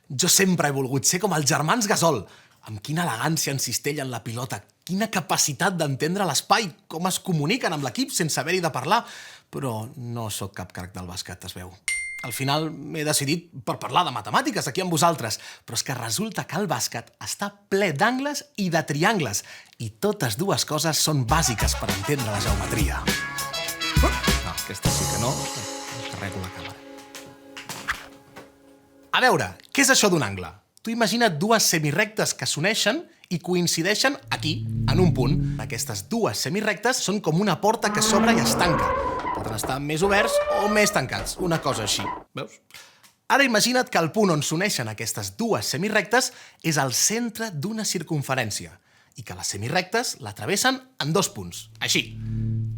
Jo sempre he volgut ser com els germans Gasol. Amb quina elegància encistellen la pilota, quina capacitat d'entendre l'espai, com es comuniquen amb l'equip sense haver-hi de parlar. Però no sóc cap crac del bàsquet, es veu. Al final m'he decidit per parlar de matemàtiques aquí amb vosaltres, però és que resulta que el bàsquet està ple d'angles i de triangles, i totes dues coses són bàsiques per entendre la geometria. No, aquesta sí que no. Carrego la càmera. A veure, què és això d'un angle? Tu imagina't dues semirectes que s'uneixen i coincideixen aquí, en un punt. Aquestes dues semirectes són com una porta que s'obre i es tanca. Poden estar més oberts o més tancats, una cosa així. Veus? Ara imagina't que el punt on s'uneixen aquestes dues semirectes és el centre d'una circumferència i que les semirectes la travessen en dos punts, així.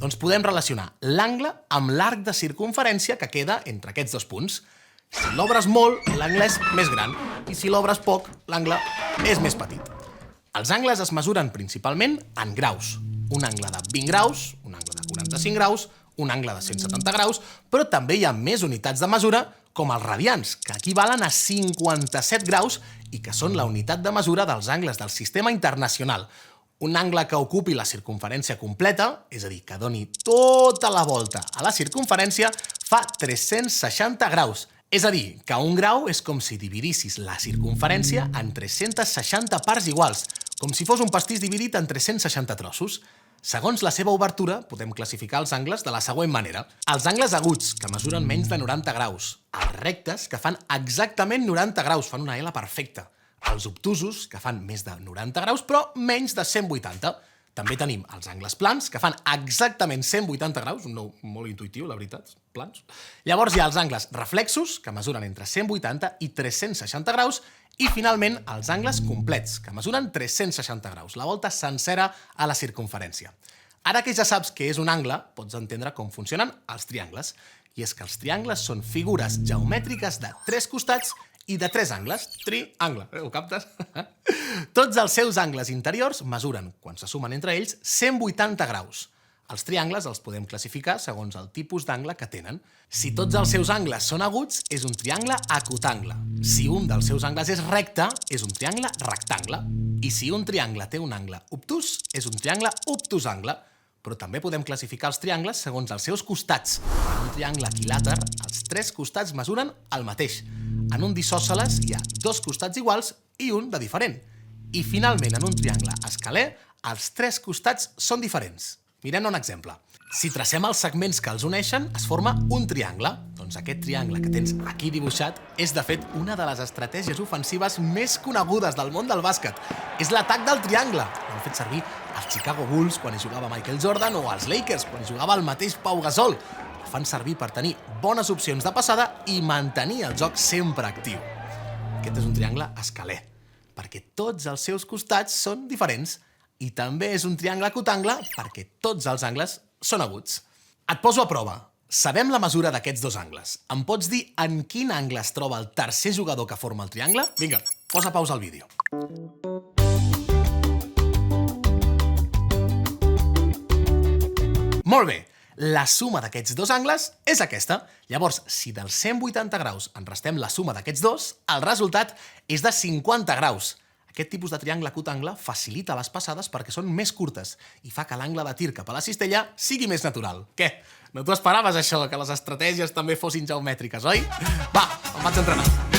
Doncs podem relacionar l'angle amb l'arc de circumferència que queda entre aquests dos punts. Si l'obres molt, l'angle és més gran, i si l'obres poc, l'angle és més petit. Els angles es mesuren principalment en graus. Un angle de 20 graus, un angle de 45 graus, un angle de 170 graus, però també hi ha més unitats de mesura, com els radians, que equivalen a 57 graus i que són la unitat de mesura dels angles del sistema internacional. Un angle que ocupi la circumferència completa, és a dir, que doni tota la volta a la circumferència, fa 360 graus. És a dir, que un grau és com si dividissis la circumferència en 360 parts iguals, com si fos un pastís dividit en 360 trossos. Segons la seva obertura, podem classificar els angles de la següent manera. Els angles aguts, que mesuren menys de 90 graus. Els rectes, que fan exactament 90 graus, fan una L perfecta. Els obtusos, que fan més de 90 graus, però menys de 180. També tenim els angles plans, que fan exactament 180 graus, un nom molt intuïtiu, la veritat, plans. Llavors hi ha els angles reflexos, que mesuren entre 180 i 360 graus, i finalment els angles complets, que mesuren 360 graus, la volta sencera a la circunferència. Ara que ja saps què és un angle, pots entendre com funcionen els triangles. I és que els triangles són figures geomètriques de 3 costats i de 3 angles. Triangle, ho captes? Tots els seus angles interiors mesuren, quan se sumen entre ells, 180 graus. Els triangles els podem classificar segons el tipus d'angle que tenen. Si tots els seus angles són aguts, és un triangle acutangle. Si un dels seus angles és recte, és un triangle rectangle. I si un triangle té un angle obtús, és un triangle obtusangle. Però també podem classificar els triangles segons els seus costats. En un triangle equilàter, els 3 costats mesuren el mateix. En un d'isòsceles hi ha 2 costats iguals i un de diferent. I finalment, en un triangle escaler, els 3 costats són diferents. Mirem un exemple. Si tracem els segments que els uneixen, es forma un triangle. Doncs aquest triangle que tens aquí dibuixat és, de fet, una de les estratègies ofensives més conegudes del món del bàsquet. És l'atac del triangle. L'han fet servir els Chicago Bulls quan hi jugava Michael Jordan o els Lakers quan hi jugava el mateix Pau Gasol. El fan servir per tenir bones opcions de passada i mantenir el joc sempre actiu. Aquest és un triangle escaler, perquè tots els seus costats són diferents. I també és un triangle acutangle perquè tots els angles són aguts. Et poso a prova. Sabem la mesura d'aquests dos angles. Em pots dir en quin angle es troba el tercer jugador que forma el triangle? Vinga, posa pausa al vídeo. Molt bé, la suma d'aquests dos angles és aquesta. Llavors, si dels 180 graus en restem la suma d'aquests dos, el resultat és de 50 graus. Aquest tipus de triangle acutangle facilita les passades perquè són més curtes i fa que l'angle de tir cap a la cistella sigui més natural. Què? No t'ho esperaves, això, que les estratègies també fossin geomètriques, oi? Va, em vaig entrenar.